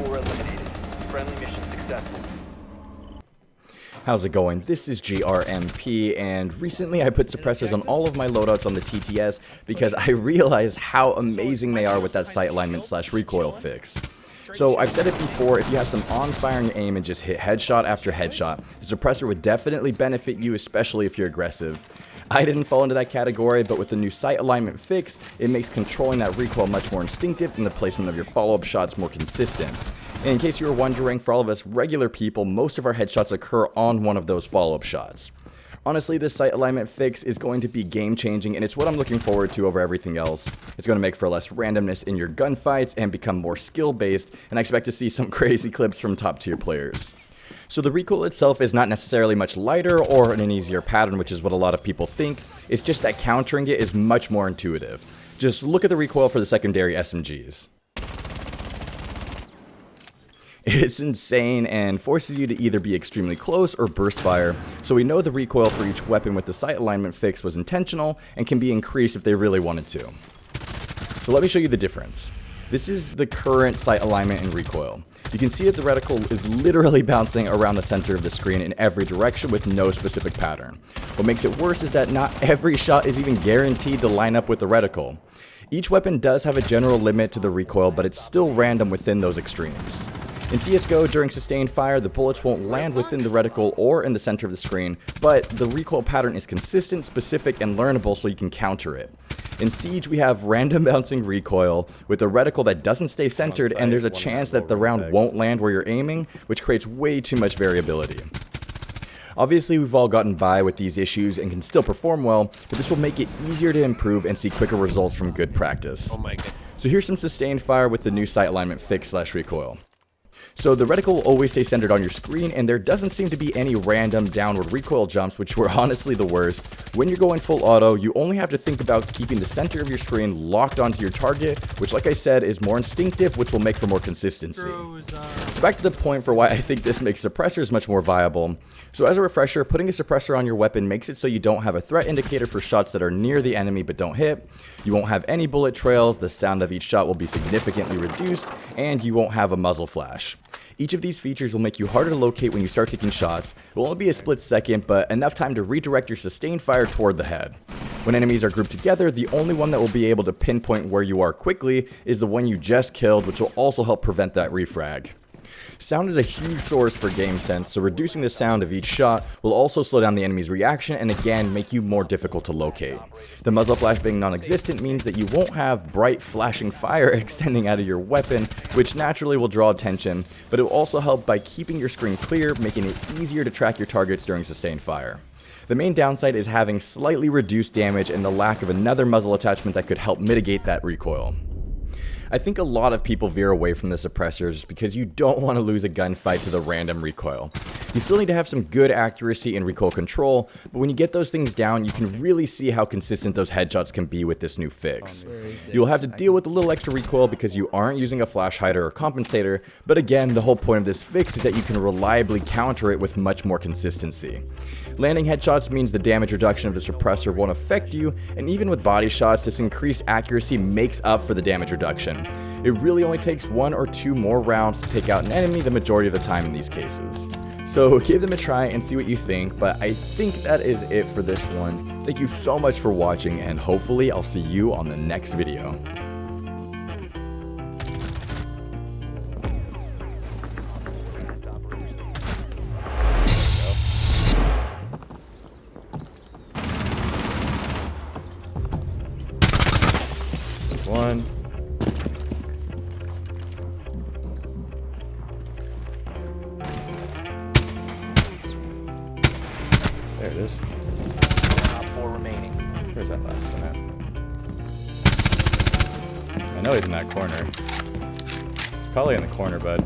4 eliminated. Friendly mission successful. How's it going? This is GRMP, and recently I put suppressors on all of my loadouts on the TTS because I realized how amazing they are with that sight alignment / recoil fix. So I've said it before, if you have some awe-inspiring aim and just hit headshot after headshot, the suppressor would definitely benefit you, especially if you're aggressive. I didn't fall into that category, but with the new sight alignment fix, it makes controlling that recoil much more instinctive and the placement of your follow-up shots more consistent. And in case you were wondering, for all of us regular people, most of our headshots occur on one of those follow-up shots. Honestly, this sight alignment fix is going to be game-changing, and it's what I'm looking forward to over everything else. It's going to make for less randomness in your gunfights and become more skill-based, and I expect to see some crazy clips from top-tier players. So the recoil itself is not necessarily much lighter or in an easier pattern, which is what a lot of people think. It's just that countering it is much more intuitive. Just look at the recoil for the secondary SMGs. It's insane and forces you to either be extremely close or burst fire, so we know the recoil for each weapon with the sight alignment fix was intentional and can be increased if they really wanted to. So let me show you the difference. This is the current sight alignment and recoil. You can see that the reticle is literally bouncing around the center of the screen in every direction with no specific pattern. What makes it worse is that not every shot is even guaranteed to line up with the reticle. Each weapon does have a general limit to the recoil, but it's still random within those extremes. In CSGO, during sustained fire, the bullets won't land within the reticle or in the center of the screen, but the recoil pattern is consistent, specific, and learnable so you can counter it. In Siege, we have random bouncing recoil with a reticle that doesn't stay centered, and there's a chance that the round won't land where you're aiming, which creates way too much variability. Obviously, we've all gotten by with these issues and can still perform well, but this will make it easier to improve and see quicker results from good practice. Oh my god. So here's some sustained fire with the new sight alignment fix / recoil. So the reticle will always stay centered on your screen, and there doesn't seem to be any random downward recoil jumps, which were honestly the worst. When you're going full auto, you only have to think about keeping the center of your screen locked onto your target, which, like I said, is more instinctive, which will make for more consistency. So back to the point for why I think this makes suppressors much more viable. So as a refresher, putting a suppressor on your weapon makes it so you don't have a threat indicator for shots that are near the enemy but don't hit. You won't have any bullet trails, the sound of each shot will be significantly reduced, and you won't have a muzzle flash. Each of these features will make you harder to locate when you start taking shots. It will only be a split second, but enough time to redirect your sustained fire toward the head. When enemies are grouped together, the only one that will be able to pinpoint where you are quickly is the one you just killed, which will also help prevent that refrag. Sound is a huge source for game sense, so reducing the sound of each shot will also slow down the enemy's reaction and again make you more difficult to locate. The muzzle flash being non-existent means that you won't have bright flashing fire extending out of your weapon, which naturally will draw attention, but it will also help by keeping your screen clear, making it easier to track your targets during sustained fire. The main downside is having slightly reduced damage and the lack of another muzzle attachment that could help mitigate that recoil. I think a lot of people veer away from the suppressors because you don't want to lose a gunfight to the random recoil. You still need to have some good accuracy and recoil control, but when you get those things down, you can really see how consistent those headshots can be with this new fix. You'll have to deal with a little extra recoil because you aren't using a flash hider or compensator, but again, the whole point of this fix is that you can reliably counter it with much more consistency. Landing headshots means the damage reduction of the suppressor won't affect you, and even with body shots, this increased accuracy makes up for the damage reduction. It really only takes 1 or 2 more rounds to take out an enemy the majority of the time in these cases. So give them a try and see what you think, but I think that is it for this one. Thank you so much for watching, and hopefully I'll see you on the next video. One. There it is. 4 remaining. Where's that last one at? I know he's in that corner. He's probably in the corner, bud.